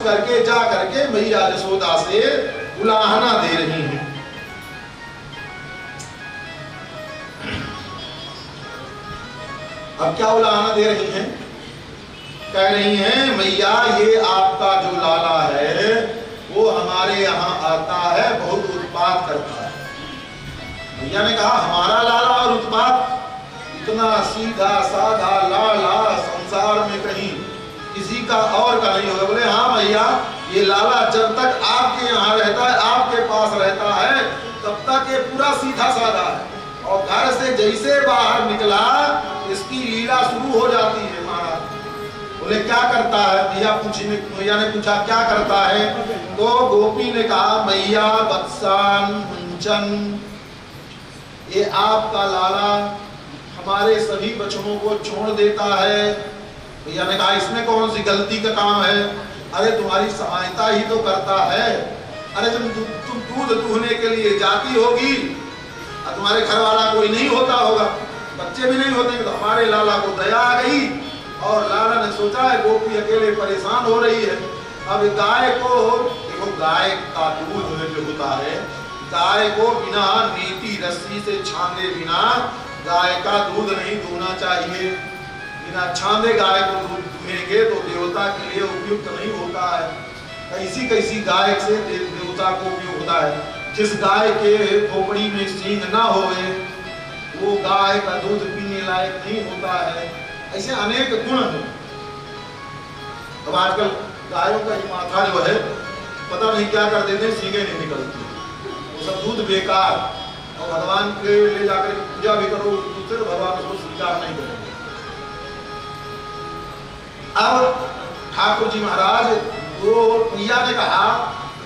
करके जा करके मैया यशोदा से उलाहना दे रही हैं। अब क्या उलाहना दे रही हैं? कह रही हैं मैया ये आपका जो लाला है वो हमारे यहाँ आता है, बहुत उत्पात करता है। मैया ने कहा हमारा लाला और उत्पात? इतना सीधा साधा लाला संसार में कहीं किसी का और का नहीं होगा। बोले हाँ भैया, ये लाला जब तक आपके यहाँ रहता है, आपके पास रहता है, तब तक ये पूरा सीधा साधा है, और घर से जैसे बाहर निकला इसकी लीला शुरू हो जाती है। महाराज बोले क्या करता है? मैया ने पूछा क्या करता है? तो गोपी ने कहा मैया वत्सान मुंचन, ये आपका लाला हमारे सभी बछड़ों को छोड़ देता है। भैया ने कहा इसमें कौन सी गलती का काम है? अरे तुम्हारी सहायता ही तो करता है। अरे तुम दूध दूहने के लिए जाती होगी, तुम्हारे घर वाला कोई नहीं होता होगा, बच्चे भी नहीं होते, तो हमारे लाला को दया आ गई और लाला ने सोचा है गोपी अकेले परेशान हो रही है। अब गाय को देखो, गाय का दूध जो होता है, गाय को बिना नीति रस्सी से छांदे बिना गाय का दूध नहीं दूहना चाहिए। बिना छांदे गाय को दूध दूहेंगे तो देवता के लिए उपयुक्त नहीं होता है। कैसी कैसी गाय से देवता को उपयोग होता है। जिस गाय के खोपड़ी में सींग ना होवे वो गाय का दूध पीने लायक नहीं होता है। ऐसे अनेक गुण हैं। अब आजकल गायों का माथा जो है पता नहीं क्या कर देते, सींगे नहीं निकलती, वो सब दूध बेकार, और भगवान के ले जाकर पूजा भी करो उससे तो भगवान उसको स्वीकार नहीं करेंगे। अब ठाकुर जी महाराज वो मैया ने कहा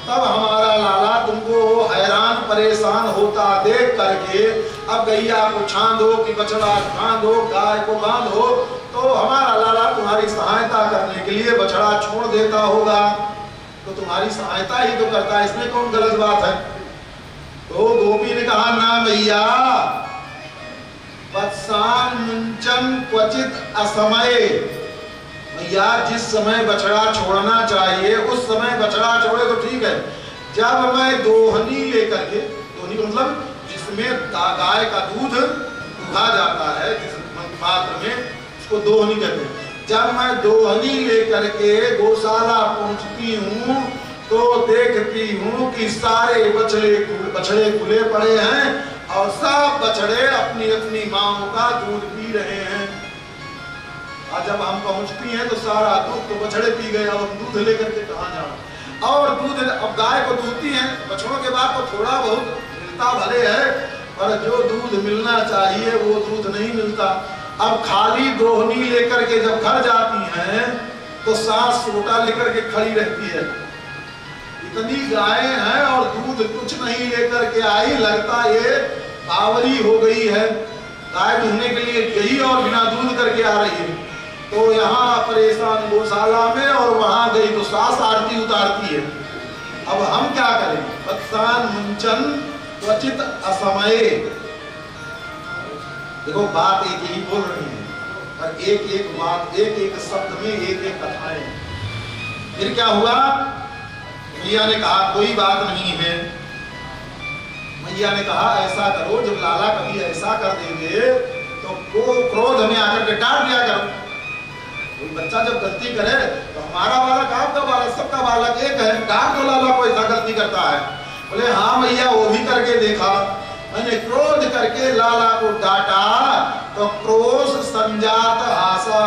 तब हमारा लाला तुमको हैरान परेशान होता देख करके अब गैया को छांदो कि बछड़ा बांधो, गाय को बांधो, तो हमारा लाला तुम्हारी सहायता करने के लिए बछड़ा छोड़ देता होगा, तो तुम्हारी सहायता ही तो करता है, इसमें कौन गलत बात है? तो गोपी ने कहा ना मैया, वत्सान मुंचन क्वचित असमय, भैया जिस समय बछड़ा छोड़ना चाहिए उस समय बछड़ा छोड़े तो ठीक है। जब मैं दोहनी लेकर के, दोहनी मतलब जिसमें गाय का दूध दुहा जाता है, जिस पात्र में, उसको दोहनी कहते हैं। जब मैं दोहनी लेकर के गौशाला पहुंचती हूँ तो देखती हूँ कि सारे बछड़े खुले पड़े हैं और सब बछड़े अपनी अपनी माओ का दूध पी रहे हैं। और जब हम पहुंचती हैं तो सारा दूध तो बछड़े पी गए, और दूध लेकर के कहाँ जाओ? और दूध अब गाय को दूहती हैं, बछड़ों के बाद तो थोड़ा बहुत मिलता भले है, पर जो दूध मिलना चाहिए वो दूध नहीं मिलता। अब खाली दोहनी लेकर के जब घर जाती हैं तो सास सोटा लेकर के खड़ी रहती है। इतनी गायें हैं और दूध कुछ नहीं लेकर के आई, लगता ये बावरी हो गई है, गाय दूहने के लिए गई और बिना दूध करके आ रही है। तो यहाँ परेशान गौशाला में, और वहां गई तो सास आरती उतारती है। अब हम क्या करें? वत्सान मुंचन क्वचित असमय, देखो बात एक ही बोल रही है, पर एक एक बात, एक एक शब्द में एक एक कथाएं। फिर क्या हुआ? मैया ने कहा कोई बात नहीं है। मैया ने कहा ऐसा करो, जब लाला कभी ऐसा कर देंगे तो वो क्रोध में आकर के डांट दिया करो। कोई बच्चा जब गलती करे तो हमारा बालक आपका बालक सबका बालक एक है, डांट दो लाला को ऐसा गलती करता है। बोले हाँ मैया वो भी करके देखा, मैंने क्रोध करके लाला को डांटा तो क्रोध संजात आशा,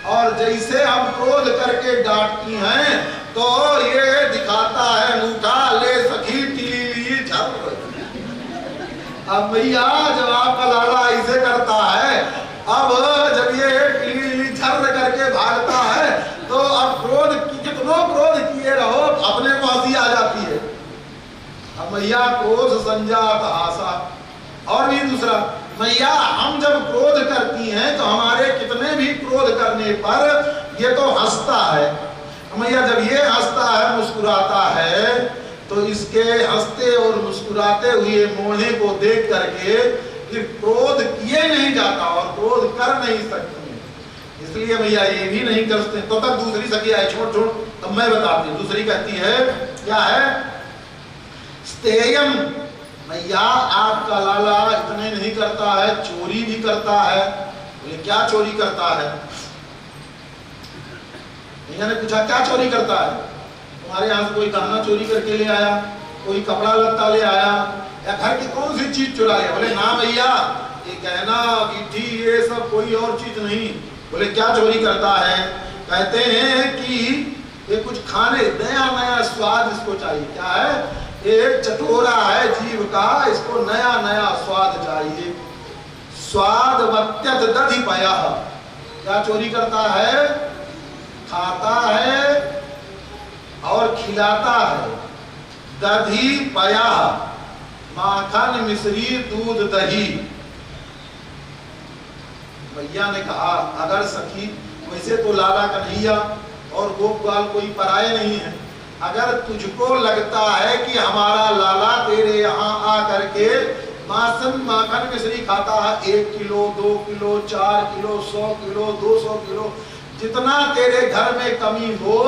और जैसे हम क्रोध करके डांटती हैं तो ये दिखाता है अंगूठा, ले सखी टीली झप। अब मैया जब आपका लाला ऐसे करता है, अब जब ये टीली झर करके भागता है तो अब क्रोध कितनो क्रोध किए रहो अपने को हंसी आ जाती है। अब मैया क्रोध संजात आशा। और भी दूसरा, मैया हम जब क्रोध करती हैं तो हमारे कितने भी क्रोध करने पर ये तो हंसता है। मैया जब ये हंसता है, मुस्कुराता है, तो इसके हंसते और मुस्कुराते हुए मोहे को देख करके फिर क्रोध किए नहीं जाता और क्रोध कर नहीं सकती। इसलिए भैया ये भी नहीं करते। तो तक दूसरी सखी आई, छोड़ छोड़ अब मैं बताती हूँ। दूसरी कहती है क्या है, स्तेयम, भैया आपका लाला इतने नहीं करता है, चोरी भी करता है। बोले क्या चोरी करता है? भैया ने पूछा क्या चोरी करता है? तुम्हारे यहाँ से कोई गहना चोरी करके ले आया, कोई कपड़ा लत्ता ले आया, या घर की कौन सी चीज चुरा लिया? बोले ना भैया, ये गहना गिट्टी ये सब कोई और चीज नहीं। बोले क्या चोरी करता है? कहते हैं कि ये कुछ खाने, नया नया स्वाद इसको चाहिए। क्या है? एक चटोरा है जीव का, इसको नया नया स्वाद चाहिए। स्वाद वत्यत दधि पया। क्या चोरी करता है? खाता है और खिलाता है। दधि पया, माखन मिश्री दूध दही। भैया ने कहा अगर सखी, वैसे तो लाला कन्हैया और गोपाल कोई पराये नहीं है, अगर तुझको लगता है कि हमारा लाला तेरे यहाँ आ करके माखन मिश्री खाता है, 1 kilo 2 kilo 4 kilo 100 kilo 200 kilo, जितना तेरे घर में कमी हो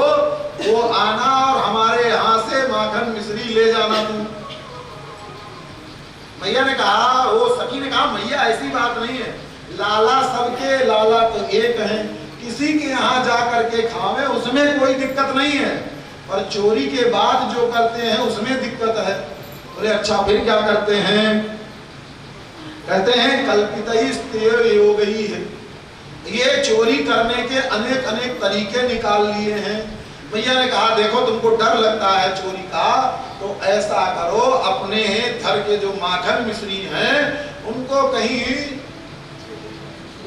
वो आना और हमारे यहाँ से माखन मिश्री ले जाना तू। भैया ने कहा, वो सखी ने कहा भैया ऐसी बात नहीं है, लाला सबके लाला तो एक है, किसी के यहाँ जा करके खावे उसमें कोई दिक्कत नहीं है, और चोरी के बाद जो करते हैं उसमें दिक्कत है। बोले अच्छा फिर क्या करते हैं? कहते हैं कल्पित योग ही है, ये चोरी करने के अनेक अनेक तरीके निकाल लिए हैं। भैया ने कहा देखो तुमको डर लगता है चोरी का, तो ऐसा करो अपने घर के जो माखन मिश्री हैं उनको कहीं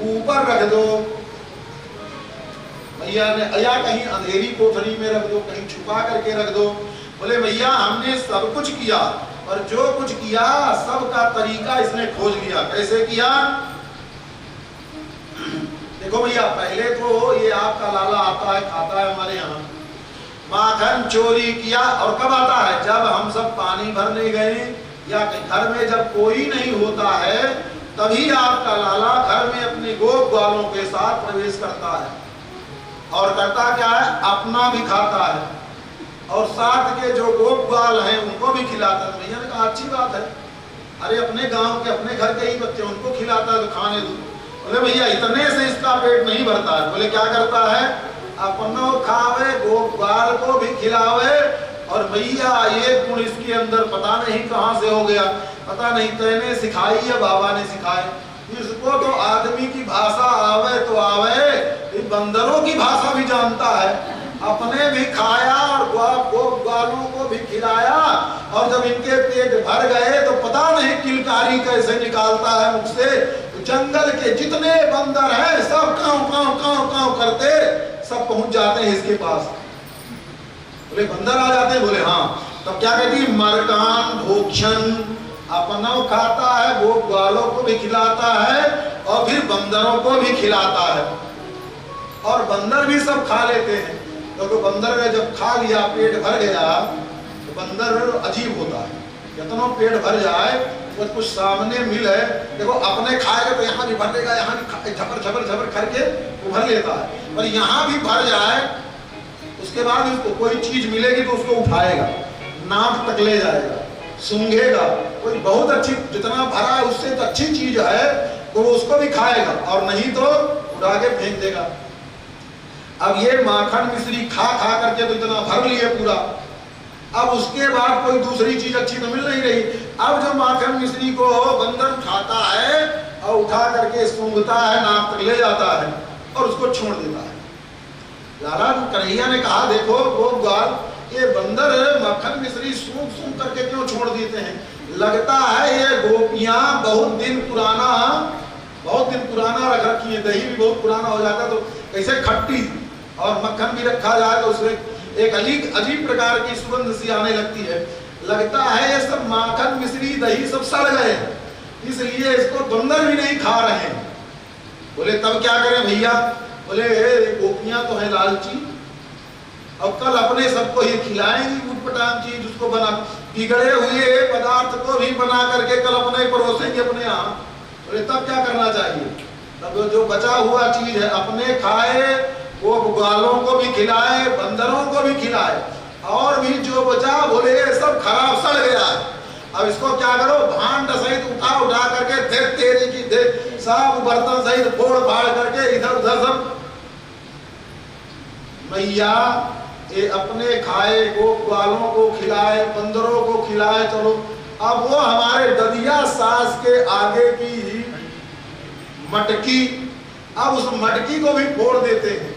ऊपर रख दो। भैया ने, या कहीं अंधेरी कोठरी में रख दो, कहीं छुपा करके रख दो। बोले भैया हमने सब कुछ किया, और जो कुछ किया सबका तरीका इसने खोज लिया। कैसे किया? देखो भैया, पहले तो ये आपका लाला आता है, खाता है हमारे यहाँ, माखन चोरी किया, और कब आता है? जब हम सब पानी भरने गए या घर में जब कोई नहीं होता है तभी आपका लाला घर में अपने गोप ग्वालों के साथ प्रवेश करता है, और करता क्या है? अपना भी खाता है और साथ के जो गोप ग्वाल हैं उनको भी खिलाता है। भैया ने कहा अच्छी बात है, अरे अपने गांव के अपने घर के ही बच्चे उनको खिलाता है तो खाने दो। बोले भैया इतने से इसका पेट नहीं भरता है। बोले क्या करता है? अपनों खावे, गोप ग्वाल को भी खिलावे, और भैया ये गुण इसके अंदर पता नहीं कहां से हो गया, पता नहीं तेने सिखाई या बाबा ने सिखाए। इसको तो आदमी की भाषा आवे तो आवे, बंदरों की भाषा भी जानता है। अपने भी खाया और गोप ग्वालों को भी खिलाया, और जब इनके पेट भर गए तो पता नहीं किलकारी कैसे निकालता है मुख से। जंगल के जितने बंदर हैं सब कांव कांव कांव कांव करते सब पहुंच जाते हैं इसके पास। बोले बंदर आ जाते हैं? बोले हाँ। तब क्या कहती है? मरकान भोक्षण, अपना खाता है, गोप ग्वालों को भी खिलाता है और फिर बंदरों को भी खिलाता है, और बंदर भी सब खा लेते हैं। तो बंदर ने जब खा लिया, पेट भर गया, तो बंदर अजीब होता है। कितना पेट भर जाए, कुछ सामने मिले, देखो अपने खाएगा तो यहाँ भी भर देगा, यहाँ भी झपर झपर झपर करके वो भर लेता है, पर यहाँ भी भर जाए उसके बाद उसको कोई चीज मिलेगी तो उसको उठाएगा, नाक तक ले जाएगा, सूंघेगा, कोई बहुत अच्छी, जितना भरा है उससे तो अच्छी चीज है तो वो उसको भी खाएगा, और नहीं तो उड़ा के फेंक देगा। अब ये माखन मिश्री खा खा करके तो इतना भर लिए पूरा, अब उसके बाद कोई दूसरी चीज अच्छी तो मिल नहीं रही। अब जो माखन मिश्री को बंदर खाता है और उठा करके सूंघता है, नाक तक ले जाता है और उसको छोड़ देता है। लाला कन्हैया ने कहा देखो गोप ग्वाल, ये बंदर माखन मिश्री सूंघ सूंघ करके क्यों छोड़ देते हैं? लगता है ये गोपियां बहुत दिन पुराना रख रखी है, दही भी बहुत पुराना हो जाता है तो कैसे खट्टी और मक्खन भी रखा जाए तो उसमें एक अजीब प्रकार की सुगंध सी आने लगती है। लगता है ये सब माखन मिश्री दही सब सड़ गए, इसलिए इसको बंदर भी नहीं खा रहे हैं। बोले तब क्या करें भैया? बोले गोपियां तो है लालची, अब कल अपने सबको ये खिलाएंगी उटपटांग चीज, उसको बना बिगड़े हुए पदार्थ को भी बना करके कल अपने परोसेंगे अपने यहाँ। बोले तब क्या करना चाहिए? तब जो बचा हुआ चीज है अपने खाए, वो ग्वालों को भी खिलाए, बंदरों को भी खिलाए, और भी जो बचा बोले ये सब खराब सड़ गया है, अब इसको क्या करो, भांड सहित उठा करके तेरी की दे सब बर्तन सहित फोड़ फाड़ करके इधर उधर सब। मैया ये अपने खाए को, ग्वालों को खिलाए, बंदरों को खिलाए, चलो अब वो हमारे ददिया सास के आगे की मटकी, अब उस मटकी को भी फोड़ देते हैं।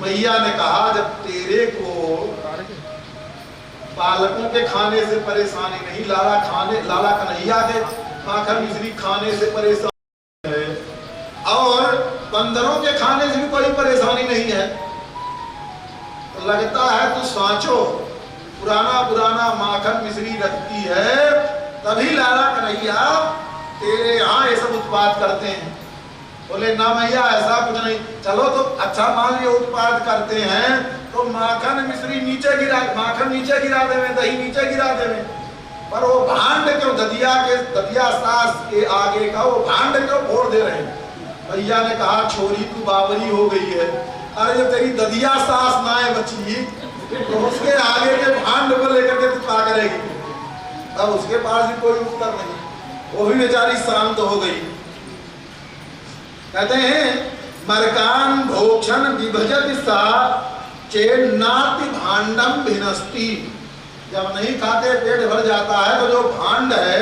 मैया ने कहा जब तेरे को बालकों के खाने से परेशानी नहीं, लाला कन्हैया के माखन मिश्री खाने से परेशानी है, और बंदरों के खाने से भी कोई परेशानी नहीं है, तो लगता है तू सांचो पुराना माखन मिश्री रखती है, तभी लाला कन्हैया तेरे यहाँ ये सब उत्पाद करते हैं। बोले ना मैया ऐसा कुछ नहीं, चलो तो अच्छा मान लिया उत्पाद करते हैं तो माखन मिश्री नीचे गिरा, माखन नीचे गिरा देवे, दही नीचे गिरा देवे, पर वो भांड क्यों ददिया सास के आगे का वो भांड क्यों फोड़ दे रहे हैं। भैया ने कहा छोरी तू बाबरी हो गई है, अरे जब तेरी ददिया सास नाए बची तो उसके आगे के भांड को लेकर के तू क्या करेगी। तब उसके पास भी कोई उत्तर नहीं, वो भी बेचारी शांत हो गई। कहते हैं मरकान भोक्षण विभजति सा चेन्नाति भांडम भिनस्ति, जब नहीं खाते पेट भर जाता है तो जो भांड है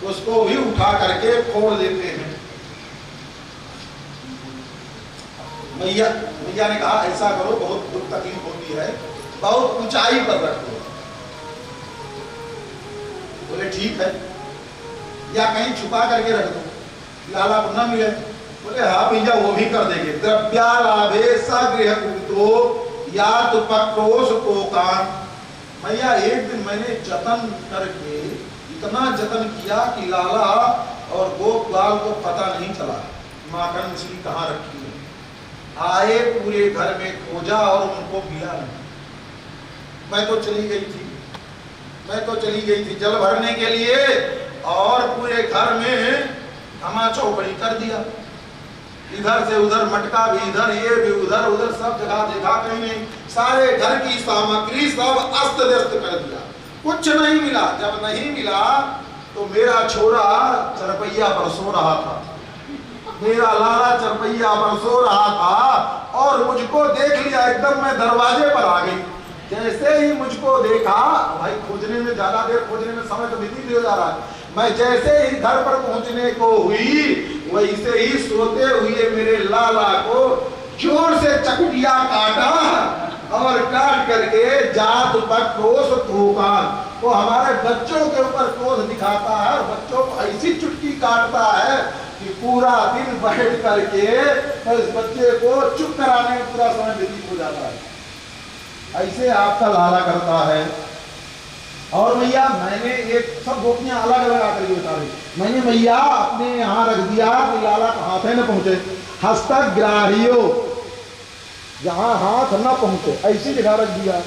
उसको भी उठा करके फोड़ देते हैं। मैया ने कहा ऐसा करो, बहुत दुख तकलीफ होती है, बहुत ऊंचाई पर रखो। बोले ठीक है, या कहीं छुपा करके रख दो, लाला को न मिले। बोले हाँ भैया वो भी कर देंगे। द्रव्यालाभे सगृह कुतो या तो पक्रोश कोकान। मैया एक दिन मैंने जतन करके इतना जतन किया कि लाला और गोपाल को पता नहीं चला माखन मिश्री कहाँ रखी है। आए पूरे घर में खोजा और उनको मिला नहीं। मैं तो चली गई थी जल भरने के लिए, और पूरे घर में धमा चौपड़ी कर दिया, इधर से उधर मटका भी इधर, ये भी उधर सब जगह देखा, कहीं नहीं, सारे घर की सामग्री सब अस्त व्यस्त कर दिया, कुछ नहीं मिला। जब नहीं मिला तो मेरा छोरा चरपैया पर सो रहा था, मेरा लाला चरपैया पर सो रहा था, और मुझको देख लिया, एकदम मैं दरवाजे पर आ गई। जैसे ही मुझको देखा, भाई खोजने में ज्यादा देर खोजने में समय तो व्यतीत हो जा रहा है, मैं जैसे ही घर पर पहुंचने को हुई वैसे ही सोते हुए मेरे लाला को जोर से चकुटिया काटा, और काट करके जात पर क्रोध थूका। वो हमारे बच्चों के ऊपर क्रोध दिखाता है, और बच्चों को ऐसी चुटकी काटता है कि पूरा दिन बैठ करके तो इस बच्चे को चुप कराने में पूरा समय व्यतीत हो जाता है। ऐसे आपका लाला करता है। और भैया मैंने एक सब गोपियां अलग अलग आकर के बता रही, मैंने भैया अपने यहाँ रख दिया कि लाला हाथ न पहुंचे, हस्तग्राहियो, जहां हाथ न पहुंचे ऐसी जगह रख दिया।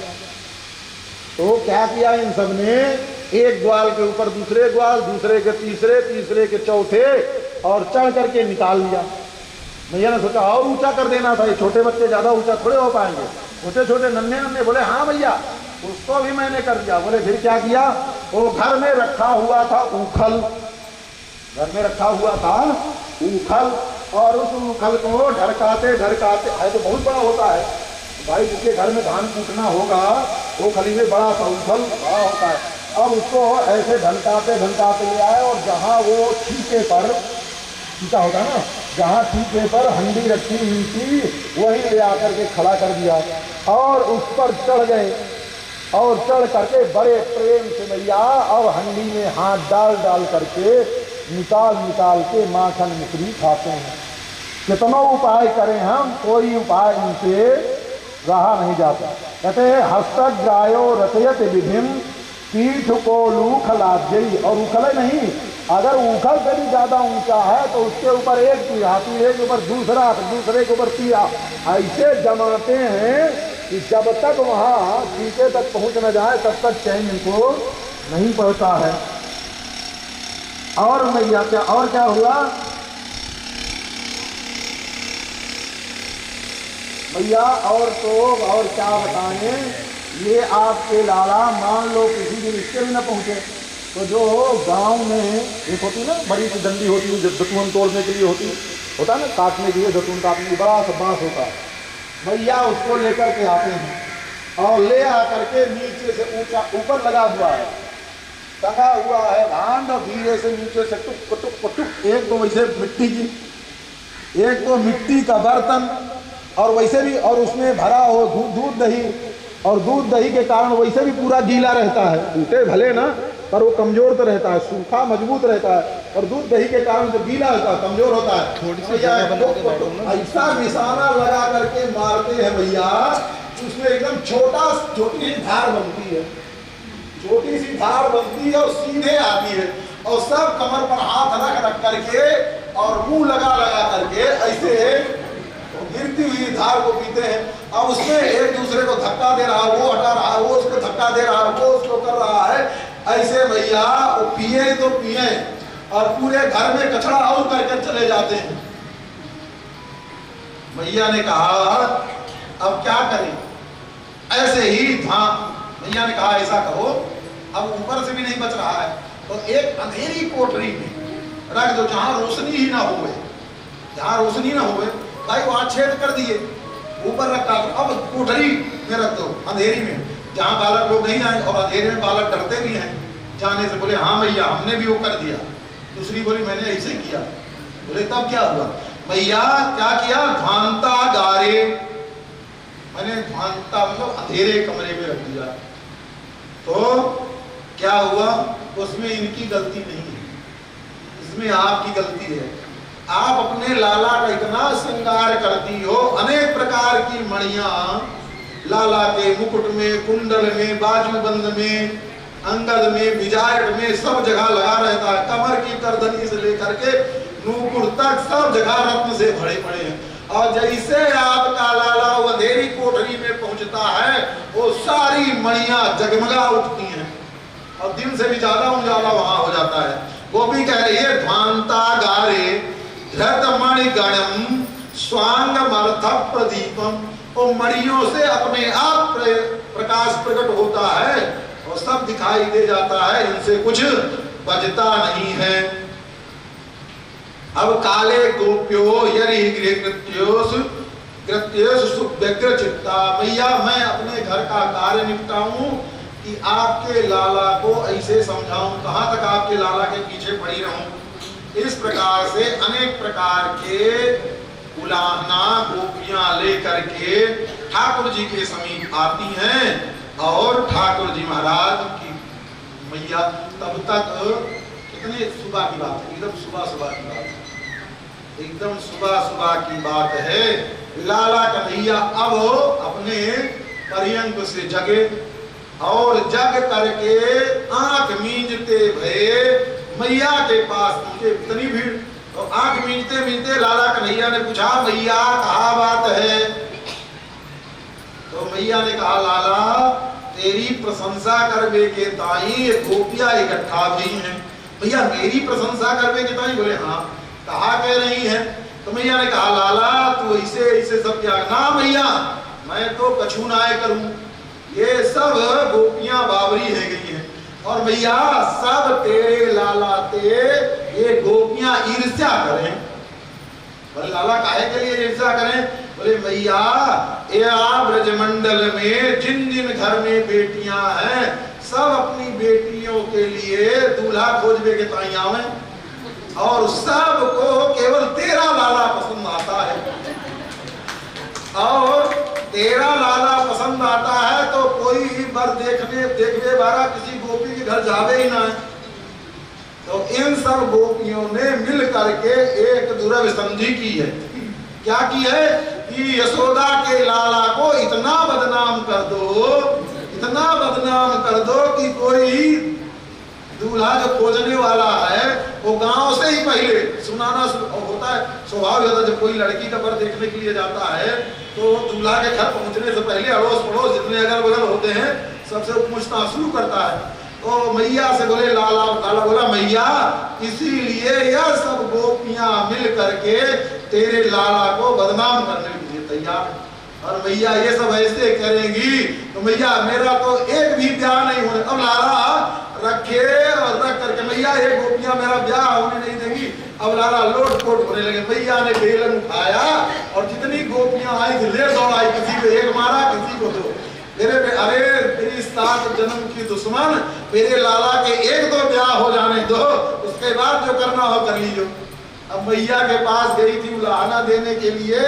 तो क्या किया इन सब ने, एक ग्वाल के ऊपर दूसरे ग्वाल, दूसरे के तीसरे, तीसरे के चौथे, और चढ़ करके निकाल लिया। भैया ने सोचा और ऊंचा कर देना था, ये छोटे बच्चे ज्यादा ऊंचा थोड़े हो पाएंगे, छोटे छोटे नन्हे। बोले हाँ भैया उसको भी मैंने कर दिया। बोले फिर क्या किया, वो घर में रखा हुआ था ऊखल, घर में रखा हुआ था ऊखल, और उस ऊखल को ढरकाते है तो बहुत बड़ा होता है भाई, जिसके घर में धान कूटना होगा वो खली में बड़ा सा ऊखल बड़ा होता है। अब उसको ऐसे ढनकाते ले आए, और जहाँ वो ठीके पर ठीका होता ना, जहाँ ठीके पर हंडी रखी हुई थी वहीं ले आकर के खड़ा कर दिया, और उस पर चढ़ गए, और चढ़ करके बड़े प्रेम से भैया अब हंडी में हाथ डाल करके निकाल के माखन मिश्री खाते हैं। कितना उपाय करें हम, कोई उपाय इनसे रहा नहीं जाता। कहते हैं हस्तग्रायो रचयत विधिम पीठ को लूखलाद्यई, और उखले नहीं, अगर उखल से भी ज्यादा ऊंचा है तो उसके ऊपर एक तीरा, तीरे के ऊपर दूसरा, दूसरे के ऊपर तीरा, ऐसे जमाते हैं कि जब तक वहाँ टीके तक पहुँच न जाए तब तक चैन इनको नहीं पड़ता है। और मैया क्या और क्या हुआ? भैया और तो और क्या बताएं, ये आपके लाला मान लो किसी दिन इसके भी न पहुंचे तो जो गांव में एक होती ना बड़ी सी डंडी होती है, जतून तोड़ने के लिए होता है ना, काटने के लिए जतून काटने के लिए बड़ा सा बांस होता है, भैया उसको लेकर के आते हैं और ले आकर के नीचे से ऊपर लगा हुआ है, टंगा हुआ है भांड, और धीरे से नीचे से टुक टुक टुक, एक तो वैसे मिट्टी की, एक तो मिट्टी का बर्तन, और वैसे भी और उसमें भरा हो दूध दही, और दूध दही के कारण वैसे भी पूरा गीला रहता है, टूटे भले ना पर वो कमजोर तो रहता है, सूखा मजबूत रहता है, और दूध दही के कारण जो गीला होता है कमजोर होता है। ऐसा निशाना लगा करके मारते हैं भैया, उसमें एकदम छोटी सी धार बनती है, छोटी सी धार बनती है और सीधे आती है, और सब कमर पर हाथ रख करके और मुंह लगा करके ऐसे गिरती हुई धार को पीते हैं। अब उसमें एक दूसरे को धक्का दे रहा है, वो हटा रहा है, वो उसको धक्का दे रहा है, वो उसको कर रहा है, ऐसे भैया वो पिए तो पिए और पूरे घर में कचरा और करके चले जाते हैं। भैया ने कहा अब क्या करें, ऐसे ही भैया ने कहा ऐसा करो, अब ऊपर से भी नहीं बच रहा है तो एक अंधेरी कोठरी में रख दो जहां रोशनी ही ना होवे, जहां रोशनी ना होवे, भाई वहां छेद कर दिए, ऊपर रखा, अब कोठरी में रख दो अंधेरी में, जहां बालक लोग नहीं आए, और अंधेरे में बालक डरते भी हैं जाने से। बोले हाँ भैया हमने भी वो कर दिया। दूसरी बोली मैंने ऐसे किया। बोले तब क्या हुआ? भैया क्या किया? ध्वांता गारे, मैंने ध्वांता मतलब अंधेरे कमरे में रख दिया। तो क्या हुआ? उसमें इनकी गलती नहीं है, इसमें आपकी गलती है। आप अपने लाला का इतना श्रृंगार करती हो, अनेक प्रकार की मणियां लाला के मुकुट में, कुंडल में, बाजूबंद में, अंगद में, बिजारट में, सब जगह लगा रहता है, कमर की करधनी से लेकर के नूपुर तक सब जगह रत्न से भरे पड़े हैं। और जैसे आपका लाला अंधेरी कोठरी में पहुंचता है वो सारी मणियां जगमगा उठती हैं और दिन से भी ज्यादा उजाला वहां हो जाता है। वो भी कह रही है ध्वांता गारे धृत मणि गणम स्वांग मर्थ प्रदीपम, और मणियों से अपने आप प्रकाश प्रकट होता है और सब दिखाई दे जाता है, इनसे कुछ बचता नहीं है। अब काले गोप्यो यरि गृहकृत्योस कृत्योस सुव्यग्र चित्ता, भैया मैं अपने घर का कार्य निपटाऊं कि आपके लाला को ऐसे समझाऊं, कहां तक आपके लाला के पीछे पड़ी रहूं। इस प्रकार से अनेक प्रकार के उलाहना गोपियां लेकर के ठाकुर जी के समीप आती हैं और ठाकुर जी महाराज की मैया तब तक कितने सुबह की बात है, एकदम सुबह की बात है, एकदम सुबह की बात है। लाला कन्हैया अब अपने पर्यंक से जगे और जग करके आंख मींजते भये मैया के पास पहुंचे। इतनी भीड़, तो आंख मींजते लाला कन्हैया ने पूछा मैया कहाँ बात है? तो मैया ने कहा लाला तेरी प्रशंसा करवे के ताई गोपियां इकट्ठा भी हैं। भैया मेरी प्रशंसा करवे के ताई? बोले हाँ। कहा कह रही है? तो मैया ने कहा लाला तू ऐसे सब क्या? ना मैया मैं तो कछु नाय करूं, ये सब गोपियां बावरी है गई हैं और भैया सब तेरे लाला ते ये गोपियां ईर्ष्या करें। बोले लाला काहे के लिए ईर्ष्या करें? बोले मैया ये ब्रजमंडल में जिन जिन घर में बेटियां हैं सब अपनी बेटियों के लिए दूल्हा खोजबे के ताई आवे और सबको केवल तेरा लाला पसंद आता है, और तेरा लाला पसंद आता है तो कोई बर देखने वाला किसी गोपी के घर जावे ही ना है। तो इन सब गोपियों ने मिल करके एक दुर्ग संधि की है। क्या की है कि यशोदा के लाला को इतना बदनाम कर दो कि कोई दूल्हा जो खोजने वाला है वो गांव से ही पहले सुनाना होता है। स्वभाव होता है जब कोई लड़की का बर देखने के लिए जाता है तो दूल्हा के घर पहुंचने से पहले अड़ोस पड़ोस जितने अगल बगल होते हैं सबसे पूछताछ शुरू करता है। तो मैया से बोले लाला, लाला बोला मैया इसीलिए यह सब गोपियां मिल करके तेरे लाला को बदनाम करने के लिए तैयार है। और मैया ये सब ऐसे करेंगी तो मैया मेरा तो एक भी ब्याह नहीं होने। अब लाला रखे और रख करके मैया ये गोपियां मेरा ब्याह होने नहीं देंगी। अब लाला लोट पोट होने लगे। मैया ने बेलन उठाया और जितनी गोपियां आई थी ले दौड़ाई, किसी को एक मारा किसी को दो। अरे तेरी 7 जन्म की दुश्मन, मेरे लाला के एक दो ब्याह हो जाने दो, उसके बाद जो करना हो कर लीजिए। अब मैया के पास गई थी उलाहना देने के लिए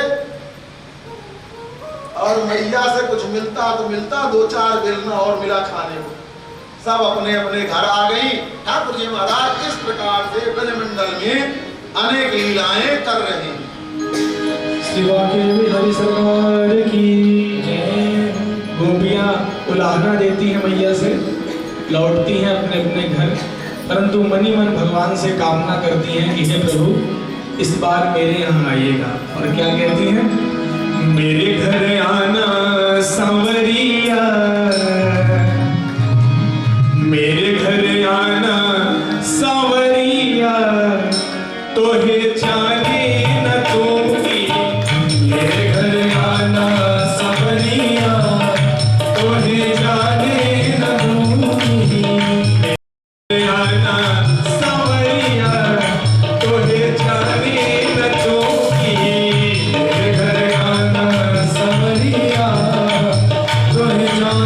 और मैया से कुछ मिलता तो मिलता, 2-4 बेलना और मिला खाने को। सब अपने अपने घर आ गई। ठाकुर जी महाराज इस प्रकार से ब्रजमंडल में अनेक लीलाएं कर रहे हैं। शिवा के हरि सरकार की जय। गोपियां उलाहना देती हैं मैया से, लौटती हैं अपने अपने घर, परंतु मनी मन भगवान से कामना करती हैं कि हे प्रभु इस बार मेरे यहाँ आइएगा। और क्या कहती हैं? मेरे घर आना सांवरिया, मेरे घर आना सांवरिया, तो हे जाने न दूंगी। मेरे घर आना सांवरिया, तो हे जाने न दूंगी। मेरे आना सांवरिया, तो हे जाने न दूंगी। मेरे घर आना सांवरिया, तो हे जाने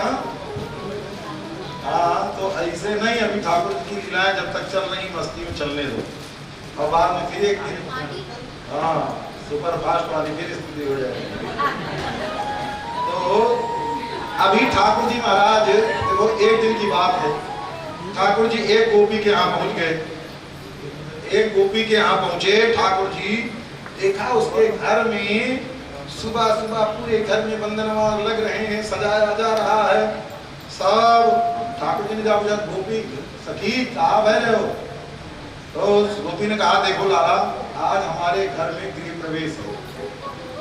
हाँ हाँ, तो ऐसे नहीं, अभी ठाकुर जी की लीलाएं जब तक चल रही मस्ती में चलने दो, और बाद में फिर एक दिन हाँ सुपर फास्ट वाली फिर स्थिति हो जाएगी। तो अभी ठाकुर जी महाराज देखो, एक दिन की बात है, ठाकुर जी एक गोपी के यहाँ पहुंच गए। एक गोपी के यहाँ पहुंचे ठाकुर जी, देखा उसके घर में सुबह सुबह पूरे घर में बंधनवार लग रहे हैं, सजाया जा रहा है सब। ठाकुर जी ने जब गोपी सखी कहाँ बह रहे हो, तो गोपी ने कहा देखो लाला, आज हमारे घर में गृह प्रवेश है।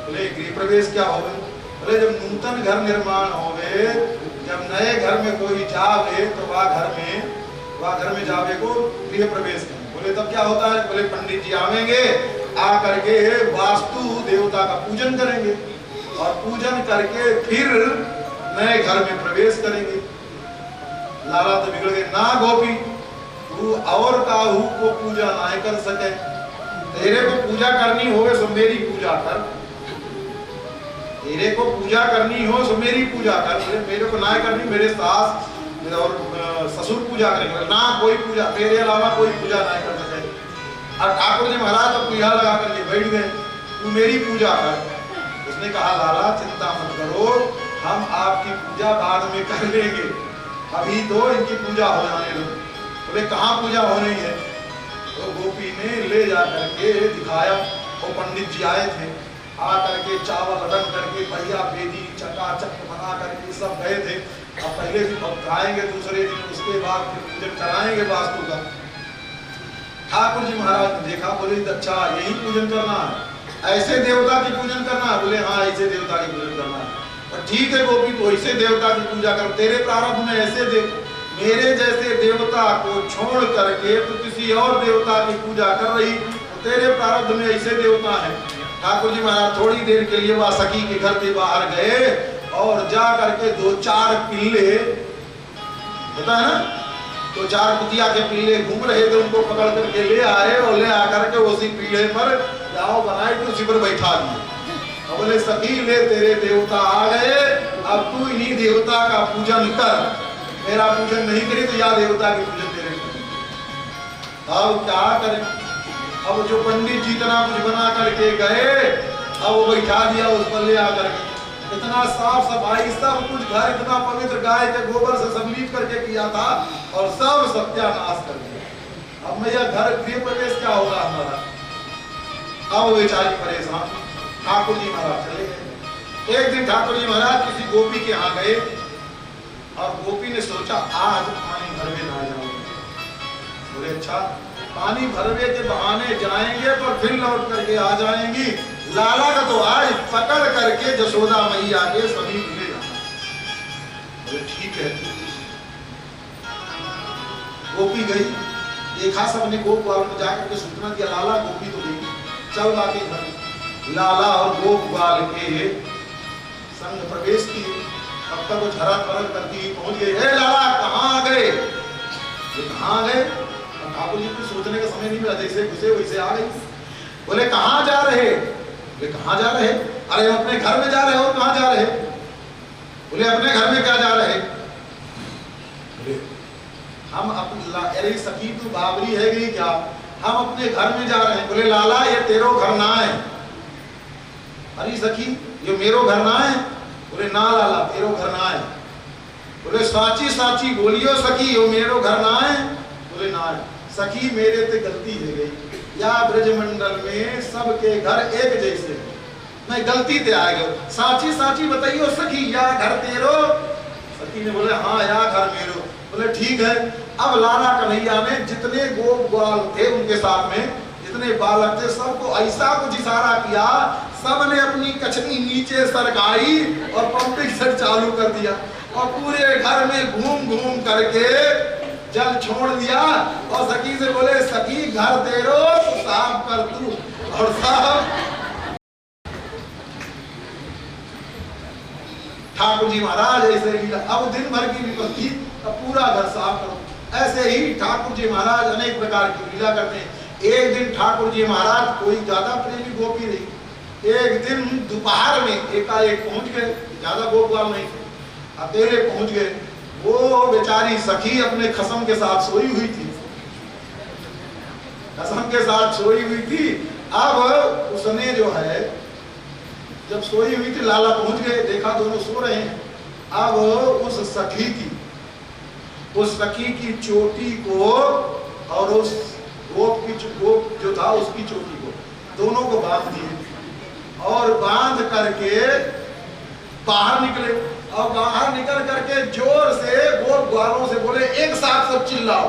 बोले गृह प्रवेश क्या हो गए? बोले जब नूतन घर निर्माण हो गए, जब नए घर में कोई जावे तो वह घर में जावे को गृह प्रवेश करें। बोले तब क्या होता है? बोले पंडित जी आवेंगे, आ करके वास्तु देवता का पूजन करेंगे और पूजन करके फिर नए घर में प्रवेश करेंगे। लाला तो बिगड़ गए, ना गोपी तू और काहू को पूजा ना कर सके, तेरे को पूजा करनी हो सो मेरी पूजा कर, तेरे को पूजा करनी हो सो मेरी पूजा कर, मेरे को ना करनी, मेरे सास और ससुर पूजा करेंगे, ना कोई पूजा, मेरे अलावा कोई पूजा ना कर सके। और ठाकुर जी महाराज तो पूजा लगा करके बैठ गए, तू मेरी पूजा कर। उसने कहा लाला चिंता मत करो, हम आपकी पूजा बाद में कर लेंगे, अभी तो इनकी पूजा हो जाने दो। बोले कहाँ पूजा हो रही है? तो गोपी ने ले जा करके दिखाया, वो पंडित जी आए थे, आ करके चावल रंग करके बढ़िया बेदी चकाचक बना करके सब गए थे। अब पहले भी खाएंगे दूसरे दिन, उसके बाद फिर पूजन कराएंगे वास्तु का। ठाकुर जी महाराज ने देखा, बोले अच्छा यही पूजन करना है, ऐसे देवता की पूजन करना है? बोले हाँ ऐसे देवता की पूजन करना है। और ठीक है गोपी, तो ऐसे देवता की पूजा कर, तेरे प्रारब्ध में ऐसे दे, मेरे जैसे देवता को छोड़ करके तो किसी और देवता की पूजा कर रही, तो तेरे प्रारब्ध में ऐसे देवता है। ठाकुर जी महाराज थोड़ी देर के लिए वह सखी के घर के बाहर गए और जा करके 2-4 पिल्ले होता है ना, तो 4 कुतिया के पिल्ले घूम रहे थे, उनको पकड़ करके ले आए और ले आकर के उसी पीढ़े पर जाओ बनाई तो उसी पर बैठा दिए। अब बोले सखी ले तेरे देवता आ गए, अब तू इन्हीं देवता का पूजन कर, मेरा पूजन नहीं करी तो या देवता की पूजन तेरे। अब क्या करें? अब जो पंडित जी इतना कुछ बना करके गए, अब वो बैठा दिया उस पर ले आकर के, इतना साफ सफाई सब कुछ, घर इतना पवित्र गाय के गोबर से सब लीप करके किया था और सब सत्यानाश कर दिया। अब भैया घर गृह प्रवेश क्या होगा हमारा? अब बेचारी परेशान। ठाकुर जी महाराज चले गए। एक दिन ठाकुर जी महाराज किसी गोपी के यहाँ गए और गोपी ने सोचा आज पानी भरवे ना जाऊंगे। बोले अच्छा, पानी भरवे के बहाने जाएंगे पर फिर लौट करके आ जाएंगी, लाला का तो आज पकड़ करके जशोदा मैया के समीप ले जाना। बोले ठीक है। गोपी गई, देखा सबने गोप बाल में जाकर के सूचना दिया, लाला गोपी तो गई, चल लाके घर। लाला और गोप बाल के संग प्रवेश किए। अब तक वो झरा फरक करती पहुंच गई, हे लाला कहाँ गए? कहाँ गए? ठाकुर जी को सोचने का समय नहीं मिला, जैसे घुसे वैसे आ गई। बोले कहाँ जा रहे? बोले कहाँ जा रहे? अरे अपने घर में जा रहे हो, कहाँ जा रहे? बोले अपने घर में क्या जा रहे? बोले हम अरे सखी तू बाबरी है गई क्या, हम अपने घर में जा रहे हैं। बोले लाला ये तेरो घर ना है। अरे सखी ये मेरो घर ना है। बोले ना लाला तेरो घर ना है। बोले साची साची बोलियो सखी यो मेरो घर ना है। बोले ना है। सखी मेरे ते गलती हो गई, या ब्रजमंडल में सबके घर एक जैसे, मैं गलती ते आ गया, साची साची बताइयो सखी या घर तेरो? सखी ने बोले हाँ या घर मेरो। बोले ठीक है। अब लाला कन्हैया ने जितने गोप ग्वाल थे उनके साथ में जितने बालक थे सबको ऐसा कुछ इशारा किया, सबने अपनी कछनी नीचे सरकाई और पंपिंग सेट चालू कर दिया और पूरे घर में घूम घूम करके जल छोड़ दिया और सखी से बोले सखी घर तेरो तो साफ कर तू, और साफ। ठाकुर जी महाराज ऐसे लीला, अब दिन भर की विपत्ति, अब पूरा घर साफ करो। ऐसे ही ठाकुर जी महाराज अनेक प्रकार की लीला करते हैं। एक दिन ठाकुर जी महाराज कोई ज्यादा प्रेमी गोपी नहीं, एक दिन दोपहर में एकाएक पहुंच गए, ज्यादा गोपवाल नहीं थे, अकेले पहुंच गए। वो बेचारी सखी अपने खसम के साथ सोई हुई थी, खसम के साथ सोई हुई थी। अब उसने जो है जब सोई हुई थी, लाला पहुंच गए, देखा दोनों सो रहे हैं। अब उस सखी की चोटी को और उस गोप जो था उसकी चोटी को, दोनों को बांध दिए और बांध करके बाहर निकले। और बाहर निकल करके जोर से गोप ग्वालों से बोले, एक साथ सब चिल्लाओ।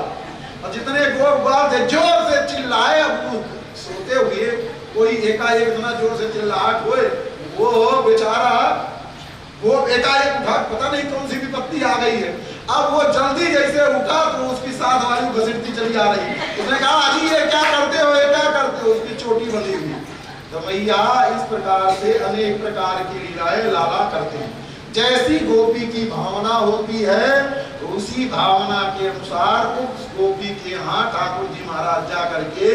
और जितने गोप ग्वाल थे जोर से चिल्लाए। अब सोते हुए कोई एकाएक इतना जोर से चिल्लाहट हुए, वो बेचारा वो एकाएक उठा, पता नहीं कौन सी विपत्ति आ गई है। अब वो जल्दी जैसे उठा तो उसकी साथ वायु घसीटती चली आ रही। उसने कहा, अजी ये क्या करते हो, ये क्या करते हो? उसकी चोटी बंधी हुई। तो मैया इस प्रकार से अनेक प्रकार की लीलाएं लाला करते हैं। जैसी गोपी की भावना होती है तो उसी भावना के अनुसार उस गोपी के यहाँ ठाकुर जी महाराज जा करके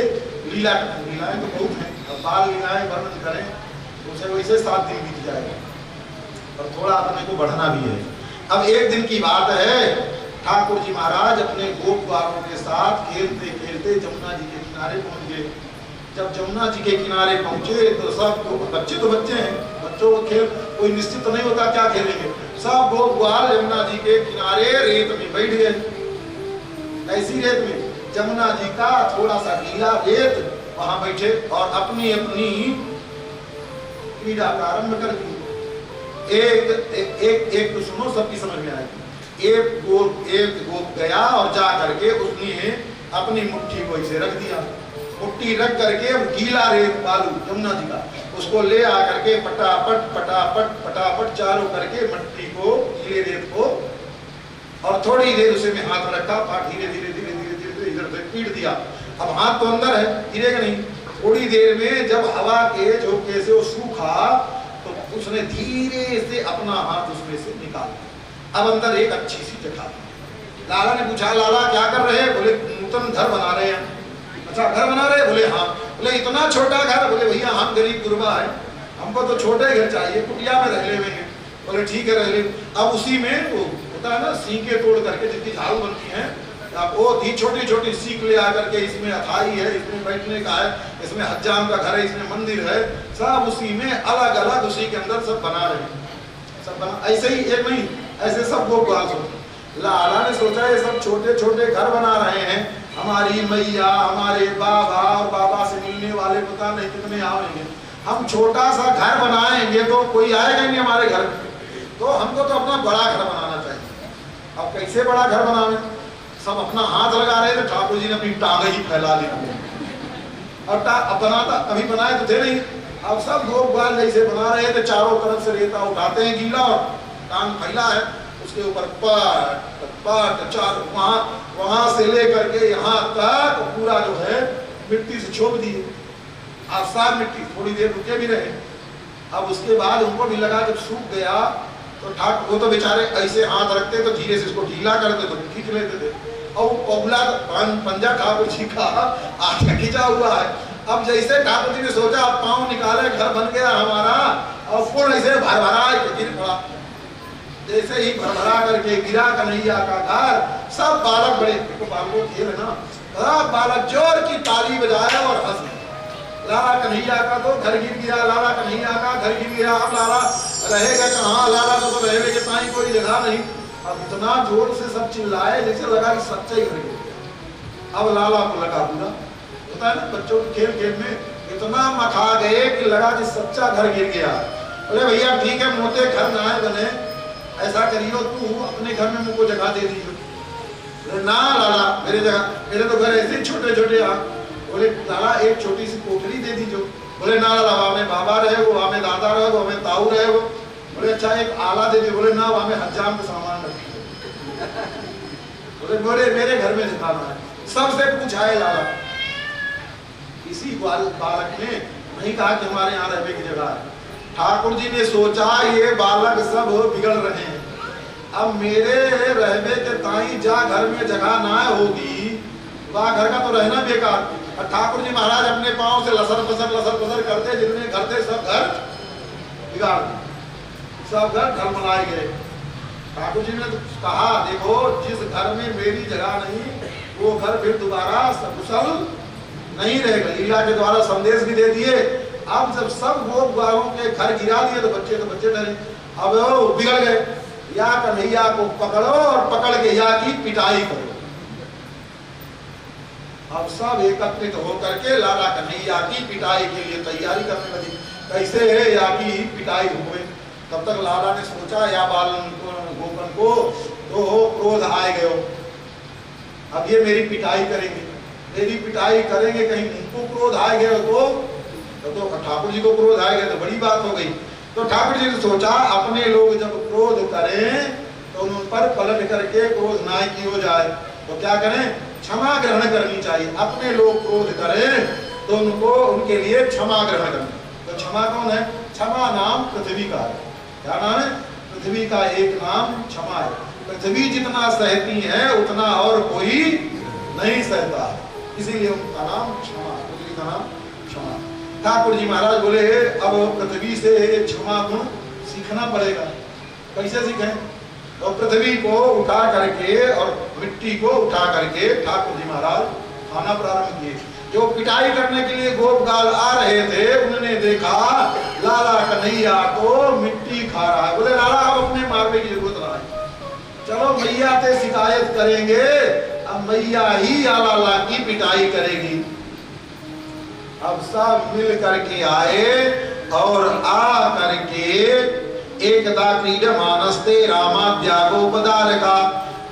लीला करते हैं। लीलाएं तो बहुत हैं, अब बाल लीलाएं वर्णन करें तो उसे वैसे 7 दिन बीत जाएगा और थोड़ा अपने को बढ़ना भी है। अब एक दिन की बात है, ठाकुर जी महाराज अपने गोप बालों के साथ खेलते खेलते जमुना जी के किनारे पहुंच गए। जब जमुना जी के किनारे पहुंचे तो सब बच्चे हैं, बच्चों को खेल कोई निश्चित नहीं होता क्या खेलेंगे। सब गोप ग्वाल जमुना जी के किनारे रेत में बैठ गए। ऐसी रेत में जमुना जी का थोड़ा सा गीला रेत, वहां बैठे और अपनी अपनी क्रीड़ा प्रारंभ कर दी। एक तो सुनो, सबकी समझ में आएगी। एक गोप गया और जा करके उसने अपनी मुट्ठी को इसे रख दिया। मुट्ठी रख करके गीला रेत बालू जमुना जी का उसको ले आकर के पटापट पटापट पटापट चारों करके मट्टी को, गीले रेत को, और थोड़ी देर उसे में हाथ रखा, धीरे धीरे धीरे धीरे धीरे इधर से पीट दिया। अब हाथ तो अंदर है, गिरेगा नहीं। थोड़ी देर में जब हवा के झोंके से वो सूखा तो उसने धीरे से अपना हाथ उसमें से निकाल दिया। अब अंदर एक अच्छी सी जगह। लाला ने पूछा, लाला क्या कर रहे हैं? बोले नूतन घर बना रहे हैं। अच्छा घर बना रहे? बोले हाँ। बोले इतना छोटा घर? बोले भैया हम गरीब गुरबा है, हमको तो छोटे घर चाहिए, कुटिया में रह लेंगे। बोले ठीक है रह ले। अब उसी में वो होता है ना, सीके तोड़ करके जितनी झाड़ू बनती है, वो थी छोटी छोटी सीख ले आकर के इसमें अथाई है, इसमें बैठने का है, इसमें हज्जाम का घर है, इसमें मंदिर है, सब उसी में अलग अलग उसी के अंदर सब बना रहे हैं। सब बना ऐसे ही एक नहीं, ऐसे सब लोग लाला ने सोचा ये सब छोटे छोटे घर बना रहे हैं, हमारी मैया हमारे बाबा और बाबा से मिलने वाले पता नहीं कितने आएंगे, हम छोटा सा घर बनाएंगे तो कोई आएगा नहीं हमारे घर, तो हमको तो अपना बड़ा घर बनाना चाहिए। अब कैसे बड़ा घर बनावे? सब अपना हाथ लगा रहे थे, ठाकुर जी ने अपनी टांगे ही फैला ली और बनाता कभी बनाए तो थे नहीं। अब सब लोग बाल जैसे बना रहे थे, चारों तरफ से रेता उठाते हैं गीला और टांग फैला है, उसके ऊपर पट चार वहां से लेकर के यहाँ तक पूरा जो है मिट्टी से छोप दिए। आसार मिट्टी, थोड़ी देर रुके भी रहे। अब उसके बाद उनको भी लगा जब सूख गया तो ठाकुर, वो तो बेचारे ऐसे हाथ रखते तो धीरे से इसको ढीला करते तो खींच लेते थे, और पगला पंजा ठाकुर जी का आगे खींचा हुआ है। अब जैसे ठाकुर जी ने सोचा अब पाँव निकाले, घर बन गया हमारा, और पूर्ण ऐसे भरभरा गिर पड़ा। जैसे ही भरभरा करके गिरा कन्हैया का घर, सब बालक बड़े बालकों खेल है ना, सब बालक जोर की ताली बजाए और हंस गए। लाला कन्हैया का तो घर गिर गया, लाला कन्हैया का घर गिर गया। अब लाला रहेगा कहाँ? लाला को तो रहने के ताई कोई जगह नहीं। अब इतना जोर से सब चिल्लाए जैसे लगा कि सच्चा ही घर गिर गया। अब लाला को लगा पूरा, होता है ना बच्चों के खेल खेल में इतना मखा गए कि लगा कि सच्चा घर गिर गया। बोले भैया ठीक है, मोटे घर ना बने, ऐसा करियो तू अपने घर में मुझको जगह दे दीजिए। ना लाला मेरे जगह, मेरे तो घर ऐसे छोटे छोटे। बोले लाला एक छोटी सी कोठरी दे दीजिए। बोले ना लाला, हमें बाबा रहे वो, हमें दादा रहे वो, हमें ताऊ रहे वो। बोले अच्छा एक आला दे दीजिए। बोले ना हमें हज्जाम का सामान रखिए। बोले मेरे घर में सिखाना है। सबसे पूछा है लाला, किसी बालक ने नहीं कहा कि हमारे यहाँ रहने की जगह है। ठाकुर जी ने सोचा ये बालक सब बिगड़ रहे हैं, अब मेरे रहने के ताई जा घर में जगह ना होगी, वहाँ घर का तो रहना बेकार। और ठाकुर जी महाराज अपने पांव से लसर पसर करते, जितने घर थे सब घर बिगाड़ दिए, सब घर ढलमलाए गए। ठाकुर जी ने कहा देखो जिस घर में मेरी जगह नहीं वो घर फिर दोबारा सकुशल नहीं रहेगा। लीला के द्वारा संदेश भी दे दिए। अब जब सब गोप गायों के घर गिरा दिए तो बच्चे डरे। अब वो बिगड़ गए। या कन्हैया को पकड़ो और पकड़ के या की पिटाई करो। अब सब एकत्रित होकर के लाला कन्हैया की पिटाई के लिए तैयारी करने लगी। कैसे है या की पिटाई हो गई। तब तक लाला ने सोचा या बालन गोपन को तो क्रोध आए गए। अब ये मेरी पिटाई करेंगे, मेरी पिटाई करेंगे, कहीं उनको क्रोध आए गए तो ठाकुर जी को क्रोध आए गए तो बड़ी बात हो गई। तो ठाकुर जी ने सोचा अपने लोग जब क्रोध करें तो उन पर पलट करके क्रोध ना किया जाए तो क्या करें, क्षमा ग्रहण करनी चाहिए। अपने लोग क्रोध करें तो उनको उनके लिए क्षमा ग्रहण करना। तो क्षमा कौन है? क्षमा नाम पृथ्वी का है। क्या नाम है? पृथ्वी का एक नाम क्षमा है। पृथ्वी जितना सहती है उतना और कोई नहीं सहता, इसीलिए उनका नाम क्षमा। पृथ्वी का नाम क्षमा। ठाकुर जी महाराज बोले अब पृथ्वी से क्षमा गुण सीखना पड़ेगा। कैसे सीखें? तो पृथ्वी को उठा करके और मिट्टी को उठा करके ठाकुर जी महाराज खाना प्रारंभ किए। जो पिटाई करने के लिए गोपगाल आ रहे थे उन्होंने देखा लाला कन्हैया को मिट्टी खा रहा है। बोले लाला अब अपने मारने की जरूरत ना है, चलो मैया से शिकायत करेंगे। अब मैया ही लाला की पिटाई करेगी। अब सब मिल करके आए और आ करके एकदा क्रीडमानस्ते रामाद्यागोपदारका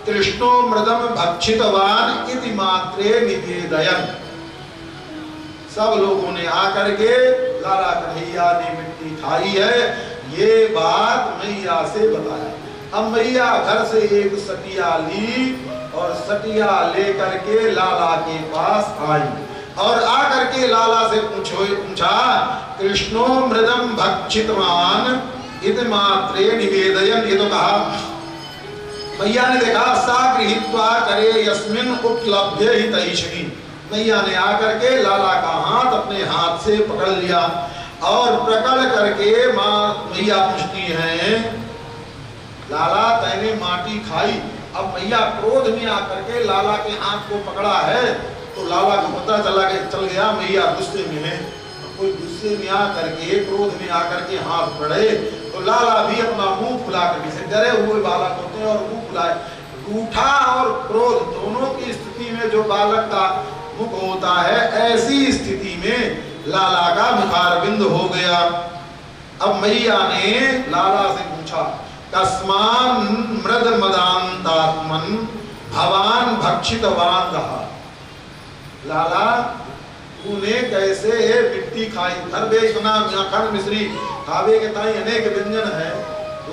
कृष्णो मृदम भक्षितवान इति मात्रे निवेदयन्। सब लोगों ने आकर के लाला कन्हैया ने मिट्टी खाई है ये बात मैया से बताया। अब मैया घर से एक सटिया ली और सटिया लेकर के लाला के पास आई और आकर के लाला से पूछा कृष्णो मृदम भक्षितवान इति मात्रे निवेदयन्। ये तो कहा मैया ने देखा सा गृहीत्वा करे यस्मिन् उपलभ्य हितैषिणी। मैया ने आकर के लाला का हाथ अपने हाथ से पकड़ लिया और प्रकट करके माँ मैया पूछती हैं लाला तैने माटी खाई। अब मैया क्रोध में आकर के लाला के हाथ को पकड़ा है तो लाला को पता चल गया मैया गुस्से में है। कोई गुस्से में आकर के क्रोध में आकर के हाथ पड़े तो लाला भी अपना मुंह फुला करके से डरे हुए बालक होते हैं और मुंह फुलाए। रूठा और क्रोध दोनों की स्थिति में जो बालक का मुख होता है ऐसी स्थिति में लाला का मुखारविंद हो गया। अब मैया ने लाला से पूछा कस्मान मृद मदांतात्मन भवान भक्षितवान कहा। लाला तूने कैसे मिट्टी खाई? घर बेचना खंड मिश्री खावे के ताई अनेक व्यंजन है,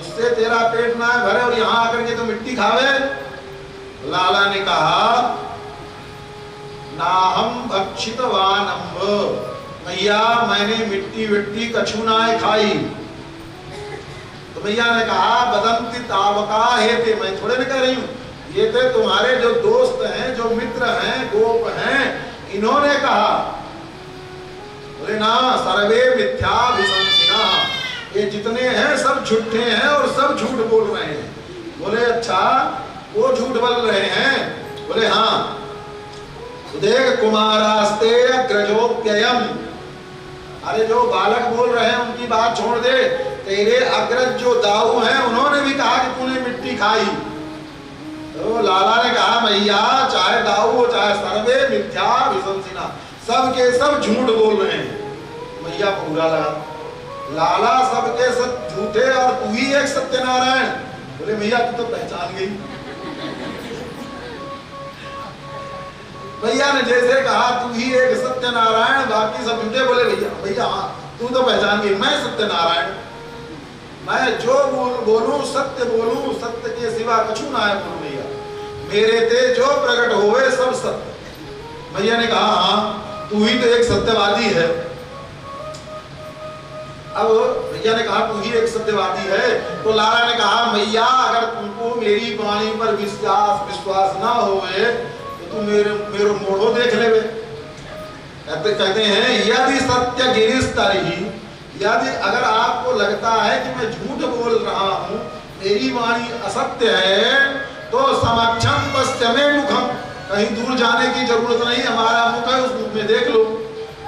उससे तेरा पेट ना भरे और यहाँ आकर के तो मिट्टी खावे। लाला ने कहा नाहम भक्षितवान अम्ब। मैया मैंने मिट्टी विट्टी कछु ना खाई। तो मैया ने कहा बदंती तावका हेते, मैं थोड़े न कह रही हूँ, ये थे तुम्हारे जो दोस्त हैं जो मित्र हैं गोप हैं इन्होंने कहा। बोले ना सर्वे मिथ्याभिशंसिना, ये जितने हैं सब झूठे हैं और सब झूठ बोल रहे हैं। बोले अच्छा वो झूठ बोल रहे हैं? बोले हाँ। देख कुमारास्ते अग्रजोप्ययम्। अरे जो बालक बोल रहे हैं उनकी बात छोड़ दे, तेरे अग्रज जो दाऊ हैं उन्होंने भी कहा कि तूने मिट्टी खाई। तो लाला ने कहा मैया चाहे दाऊ हो चाहे सर्वे मिथ्याभिशंसिना, सब के सब झूठ बोल रहे हैं। मैया को बुरा लगा। लाला सबके सब झूठे और तू ही एक सत्यनारायण। बोले मैया तू तो पहचान गई। भैया ने जैसे कहा तू ही एक सत्यनारायण बाकी सब झूठे। बोले भैया हाँ तू तो पहचान गई, मैं सत्यनारायण। मैं जो बोलूं सत्य बोलूं, सत्य के सिवा कछु ना है बोलूं। भैया मेरे ते जो प्रकट होवे सब सत्य। भैया ने कहा हाँ तू ही तो एक सत्यवादी है। अब भैया ने कहा तू ही एक सत्यवादी है। तो लाला ने कहा मैया अगर तुमको मेरी वाणी पर विश्वास ना होवे तो मेरे मोड़ो देख ले। कहते हैं यदि सत्य गिरिस्तरी, यदि अगर आपको लगता है कि मैं झूठ बोल रहा हूँ, मेरी वाणी असत्य है तो समक्षम पश्चिमे मुखम, कहीं दूर जाने की जरूरत नहीं, हमारा मुख है, उस मुख में देख लो।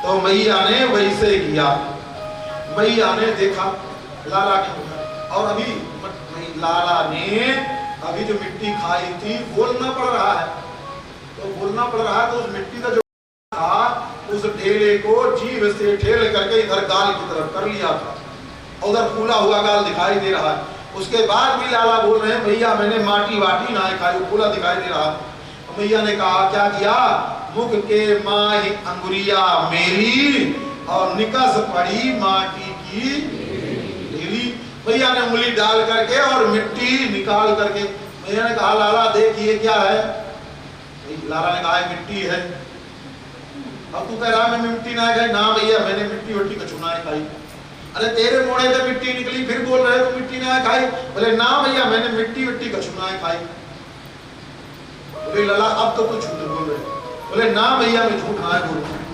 तो मैया ने वैसे किया। मैया ने देखा लाला के मुख, और अभी लाला ने अभी जो मिट्टी खाई थी बोलना पड़ रहा है, तो बोलना पड़ रहा है, तो उस मिट्टी का जो था उस ढेले को जीभ से ठेल करके इधर गाल की तरफ कर लिया था, उधर फूला हुआ गाल दिखाई दे रहा है। उसके बाद भी लाला बोल रहे हैं भैया मैंने माटी वाटी ना खाई, फूला दिखाई दे रहा। तो मैया ने कहा क्या किया, मुख के माही अंगुरिया मेरी और निकस पड़ी माटी की ढेली। भैया ने उंगली डाल करके और मिट्टी निकाल करके मैया ने कहा लाला देखिए क्या है। लाला ने कहा मिट्टी है। अब तू कह रहा मैं मिट्टी ना खाई, ना भैया मैंने मिट्टी वट्टी कछु ना खाई। अरे तेरे मुंह से मिट्टी निकली फिर बोल रहे तू मिट्टी ना खाई। बोले ना भैया मैंने मिट्टी वट्टी कछु ना खाई। बोले लाला अब तो तू झूठ बोल रहे। बोले ना भैया मैं झूठ ना बोलूं।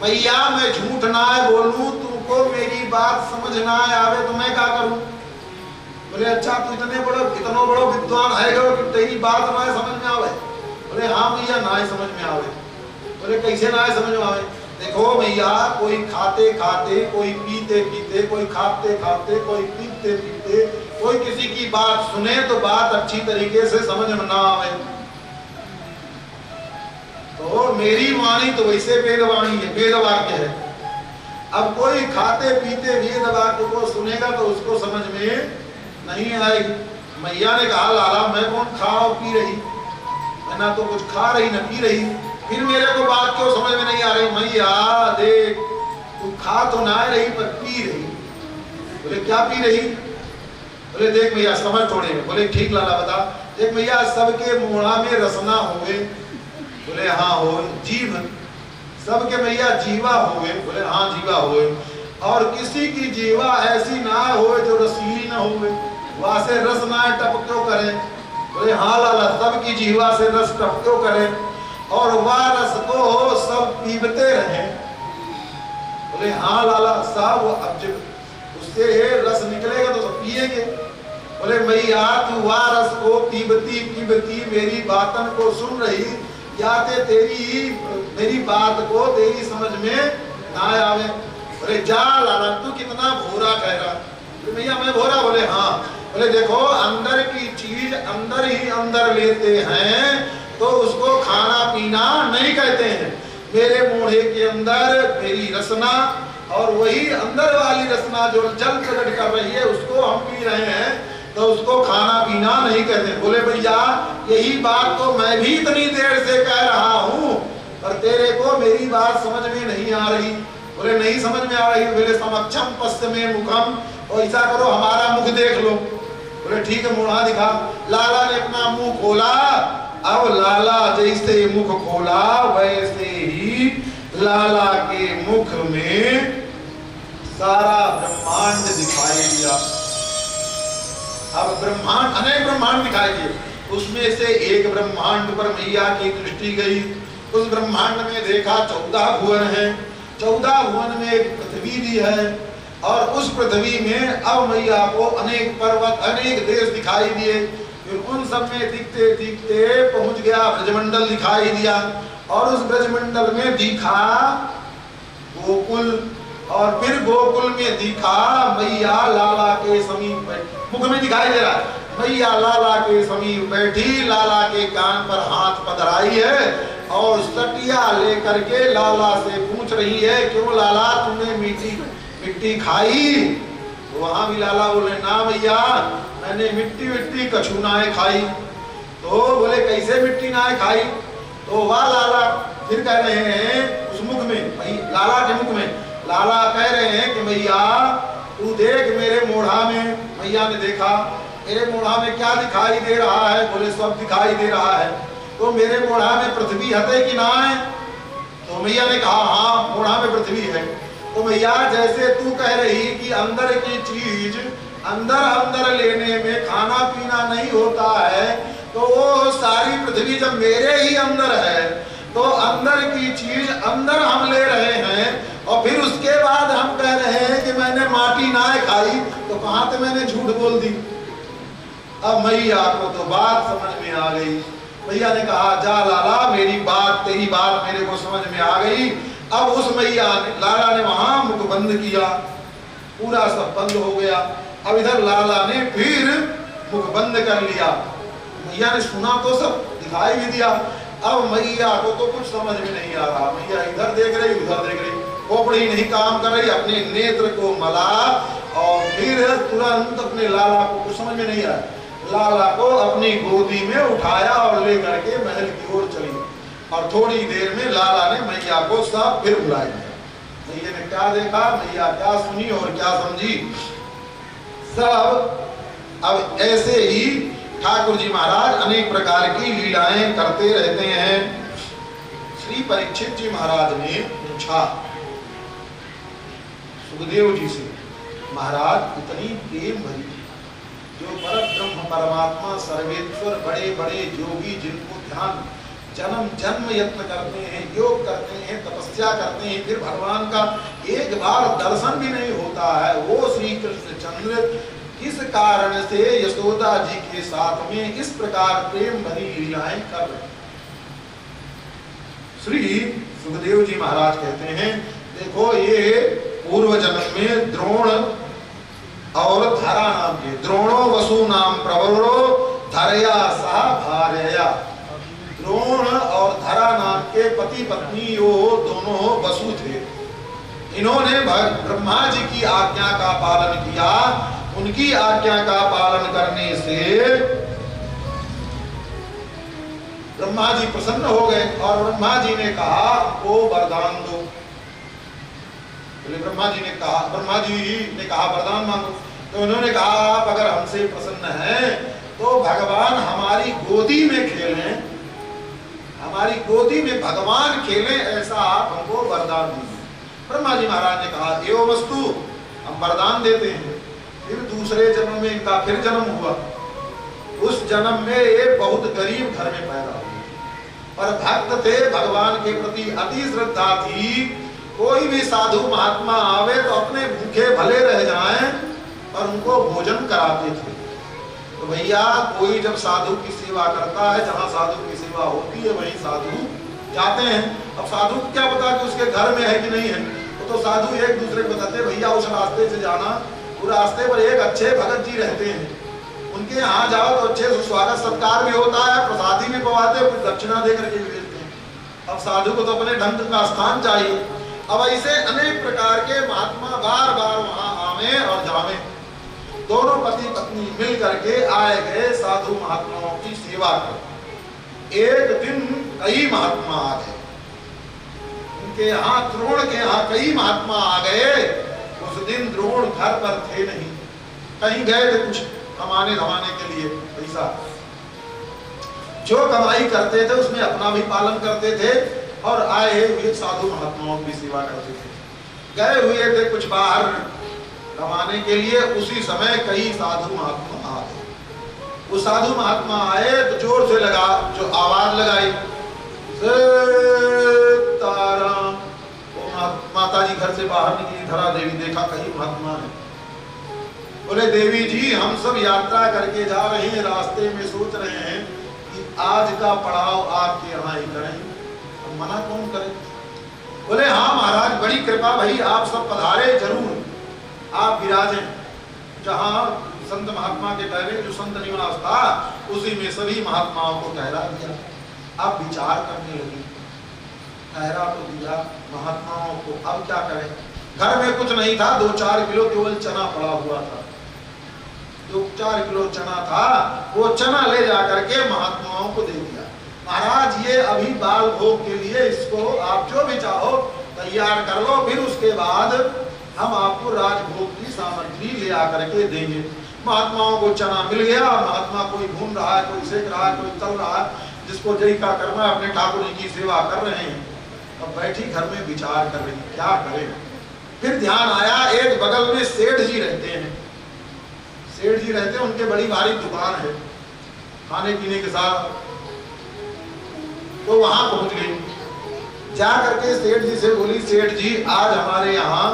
भैया मैं झूठ ना बोलूं, तुमको मेरी बात समझ ना आवे तो मैं क्या करूं। बोले अच्छा तू इतनो बड़ो विद्वान है कि तेरी बात ना समझ में आवे। बोले हाँ भैया ना समझ में आवे। बोले कैसे ना समझ में आवे। देखो भैया कोई खाते खाते, कोई पीते पीते, कोई खाते खाते, कोई पीते पीते, कोई किसी की बात सुने तो बात अच्छी तरीके से समझ में ना आवे। तो मेरी वाणी तो वैसे वेद वाणी है, वेद वाक्य है। अब कोई खाते पीते वेद वाक्य को सुनेगा तो उसको समझ में नहीं आएगी। मैया ने कहा लाला मैं कौन खा और पी रही, मैं ना तो कुछ खा रही न पी रही, फिर मेरे को बात क्यों समझ में नहीं आ रही। मैया देख तू खा तो ना रही पर पी रही। बोले क्या पी रही। बोले देख भैया समझ थोड़े। बोले ठीक लाला बता। देख भैया सबके मुंह में रसना होवे। बोले हाँ हो। जीव सबके भैया जीवा होवे। बोले हाँ जीवा होवे। और किसी की जीवा ऐसी ना हो जो रसीली ना होवे, वहां से रस ना टप क्यों करे। बोले हाँ लाला सबकी जीवा से रस टप क्यों करे और वह रस को सब पीबते रहे। बोले हाँ लाला साहब अब जब उससे रस निकलेगा तो सब पिएंगे। बोले मैया तू वह रस को पीबती पीबती मेरी बातन को सुन रही, या ते तेरी मेरी बात को तेरी समझ में ना आवे। बोले जा लाला तू कितना भोरा ठहरा। भैया मैं भोरा। बोले हाँ। बोले देखो अंदर की चीज अंदर ही अंदर लेते हैं तो उसको खाना पीना नहीं कहते हैं। मेरे मोढ़े के अंदर मेरी रसना और वही अंदर वाली रसना जो जल प्रकट कर रही है उसको हम पी रहे हैं तो उसको खाना पीना नहीं कहते। बोले भैया यही बात तो मैं भी इतनी देर से कह रहा हूँ पर तेरे को मेरी बात समझ में नहीं आ रही। बोले नहीं समझ में आ रही। बोले समक्षम पश्चिमे मुखम, और ऐसा करो हमारा मुख देख लो। बोले ठीक है मुड़ा दिखा। लाला ने अपना मुंह खोला। अब लाला जैसे मुख खोला वैसे ही लाला के मुख में सारा ब्रह्मांड दिखाई दिया। अब ब्रह्मांड अनेक ब्रह्मांड दिखाई दिए। उसमें से एक ब्रह्मांड पर मैया की दृष्टि गई। उस ब्रह्मांड में देखा 14 भुवन है। 14 भुवन में एक पृथ्वी भी है और उस पृथ्वी में अब मैया को अनेक पर्वत अनेक देश दिखाई दिए। फिर उन सब में दिखते दिखते पहुंच गया ब्रजमंडल दिखाई दिया और उस ब्रजमंडल में दिखा गोकुल और फिर गोकुल में दिखा मैया लाला के समीप बैठी। मुख में दिखाई दे रहा है मैया लाला के समीप बैठी, लाला के कान पर हाथ पधराई है और सटिया लेकर के लाला से पूछ रही है क्यों लाला तुमने मिट्टी खाई। तो वहां भी लाला बोले ना भैया मैंने मिट्टी विट्टी कछु ना खाई। तो बोले कैसे मिट्टी ना खाई। तो वह लाला फिर कह रहे हैं उस मुख में लाला के मुख में लाला कह रहे हैं कि भैया तू देख मेरे मोढ़ा में। मैया ने देखा मेरे मोढ़ा में क्या दिखाई दे रहा है। बोले सब दिखाई दे रहा है। तो मेरे मोढ़ा में पृथ्वी है कि ना है। तो मैया ने कहा हाँ मोढ़ा में पृथ्वी है। तो मैया जैसे तू कह रही कि अंदर की चीज अंदर अंदर लेने में खाना पीना नहीं होता है तो वो सारी पृथ्वी जब मेरे ही अंदर है तो अंदर की चीज अंदर हम ले रहे हैं और फिर उसके बाद हम कह रहे हैं कि मैंने माटी ना खाई। तो कहाँ से मैंने झूठ बोल दी। अब मैया को तो बात समझ में आ गई। मैया ने कहा जा लाला, मेरी बात तेरी बात मेरे को समझ में आ गई। अब उस मैया ने लाला ने वहां मुख बंद किया, पूरा सब बंद हो गया। अब इधर लाला ने फिर मुख बंद कर लिया। मैया ने सुना तो सब, दिखाई भी दिया। अब मैया को तो कुछ समझ में नहीं आ रहा। मैया इधर देख रही उधर देख रही, खोपड़ी नहीं काम कर रही, अपने नेत्र को मला और फिर तुरंत अपने लाला को कुछ समझ में नहीं आया, लाला को अपनी गोदी में उठाया और ले करके महल की ओर चली। और थोड़ी देर में लाला ने मैया को सब फिर बुला दिया। मैया ने क्या देखा, मैया क्या सुनी और क्या समझी सब। अब ऐसे ही ठाकुर जी महाराज अनेक प्रकार की लीलाएं करते रहते हैं। श्री परीक्षित जी महाराज ने पूछा सुखदेव जी से, महाराज इतनी प्रेम भरी जो परब्रह्म परमात्मा सर्वेश्वर बड़े बड़े योगी जिनको ध्यान जन्म जन्म यत्न करते हैं, योग करते हैं, तपस्या करते हैं, फिर भगवान का एक बार दर्शन भी नहीं होता है, वो श्री कृष्णचंद्र किस कारण से यशोदा जी के साथ में इस प्रकार प्रेम भरी लीलाएं कर रहे हैं। श्री सुखदेव जी महाराज कहते हैं, देखो ये पूर्व जन्म में द्रोण और धरा नाम के, द्रोणो वसु नाम प्रवरो धरया सह भार्यया, द्रोण और धरा नाम के पति पत्नी वो दोनों वसु थे। इन्होंने ब्रह्मा जी की आज्ञा का पालन किया। उनकी आज्ञा का पालन करने से ब्रह्मा जी प्रसन्न हो गए और ब्रह्मा जी ने कहा वो वरदान दो। ब्रह्मा जी ने कहा वरदान मांगो। तो उन्होंने कहा आप अगर हमसे प्रसन्न हैं तो भगवान हमारी गोदी में खेलें, हमारी गोदी में भगवान खेलें, ऐसा आप हमको वरदान दीजिए। ब्रह्मा जी महाराज ने कहा एवं वस्तु हम वरदान देते हैं। फिर दूसरे जन्म में इनका फिर जन्म हुआ। उस जन्म में ये बहुत गरीब घर में पैदा हुए, पर भक्त थे, भगवान के प्रति अति श्रद्धा थी। कोई भी साधु महात्मा आवे तो अपने भूखे भले रह जाएं और उनको भोजन कराते थे। तो भैया कोई जब साधु की सेवा करता है, जहाँ साधु की सेवा होती है वहीं साधु जाते हैं। अब साधु को क्या पता कि उसके घर में है कि नहीं है, तो साधु एक दूसरे को बताते भैया उस रास्ते से जाना, उस रास्ते पर एक अच्छे भगत जी रहते हैं, उनके यहाँ जाओ तो अच्छे से स्वागत सत्कार भी होता है, प्रसादी भी पवाते, कुछ दक्षिणा दे करके भी भेजते हैं। अब साधु को तो अपने ढंग का स्थान चाहिए। अब ऐसे अनेक प्रकार के महात्मा बार बार वहां आवे और जावे। दोनों पति पत्नी मिल करके आए गए साधु महात्माओं की सेवा कर। एक दिन कई महात्मा आ गए, उनके यहाँ द्रोण के यहाँ कई महात्मा आ गए। उस दिन द्रोण घर पर थे नहीं, कहीं गए थे कुछ कमाने धमाने के लिए पैसा। जो कमाई करते थे उसमें अपना भी पालन करते थे और आए हुए साधु महात्माओं की सेवा करते थे। गए हुए थे कुछ बाहर कमाने के लिए, उसी समय कई साधु महात्मा आ गए। वो साधु महात्मा आए तो जोर से लगा जो आवाज लगाई सीताराम। माता जी घर से बाहर निकली, धरा देवी देखा कहीं महात्मा है। बोले देवी जी हम सब यात्रा करके जा रहे हैं, रास्ते में सोच रहे हैं कि आज का पड़ाव आपके यहाँ ही करें, तो मना कौन करे। बोले हाँ महाराज बड़ी कृपा भाई, आप सब पधारे जरूर, आप विराजें। जहाँ संत महात्मा के पहले जो संत निवास था उसी में सभी महात्माओं को ठहरा दिया। अब विचार करने लगी, ठहरा तो दिया महात्माओं को, अब क्या करें। घर में कुछ नहीं था, 2-4 किलो केवल चना पड़ा हुआ था। 2-4 किलो चना था, वो चना ले जा करके महात्माओं को दे दिया। महाराज ये अभी बाल भोग के लिए इसको आप जो भी चाहो तैयार कर लो, फिर उसके बाद हम आपको राजभोग की सामग्री ले आकर के देंगे। महात्माओं को चना मिल गया। महात्मा कोई भून रहा है, कोई सेक रहा है, कोई तल रहा है, जिसको जय का करना है अपने ठाकुर जी की सेवा कर रहे हैं। अब बैठी घर में विचार कर रही क्या करें। फिर ध्यान आया एक बगल में सेठ जी रहते हैं, सेठ जी रहते हैं, उनके बड़ी भारी दुकान है खाने पीने के साथ। तो वहां पहुंच गई, जा करके सेठ जी से बोली सेठ जी आज हमारे यहाँ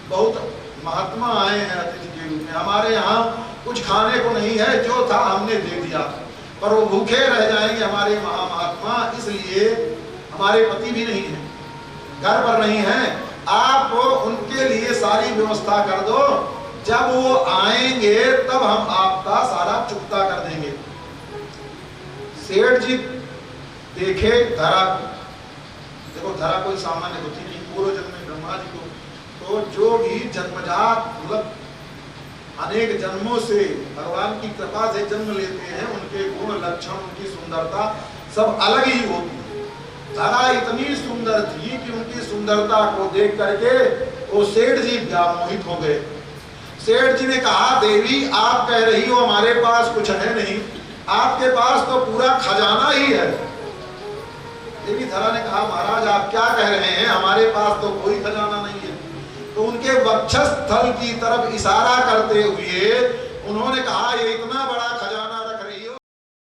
बहुत महात्मा आए हैं अतिथि के रूप में, हमारे यहाँ कुछ खाने को नहीं है, जो था हमने दे दिया, पर वो भूखे रह जाएंगे हमारे महात्मा, इसलिए हमारे पति भी नहीं है, घर पर नहीं है, आप उनके लिए सारी व्यवस्था कर दो, जब वो आएंगे तब हम आपका सारा चुकता कर देंगे। सेठ जी देखे धरा को, देखो धरा कोई सामान्य होती नहीं, पूर्व जन्म में ब्रह्मा जी को, तो जो भी जन्मजात मतलब अनेक जन्मों से भगवान की कृपा से जन्म लेते हैं, उनके गुण लक्षण, उनकी सुंदरता सब अलग ही होती है। धरा इतनी सुंदर थी कि उनकी सुंदरता को देख करके वो सेठ जी व्यामोहित हो गए। सेठ जी ने कहा, देवी आप कह रही हो हमारे पास कुछ है नहीं, आपके पास तो पूरा खजाना ही है। देवी धरा ने कहा, महाराज आप क्या कह रहे हैं, हमारे पास तो कोई खजाना नहीं है। तो उनके वक्षस्थल की तरफ इशारा करते हुए उन्होंने कहा, ये इतना बड़ा खजाना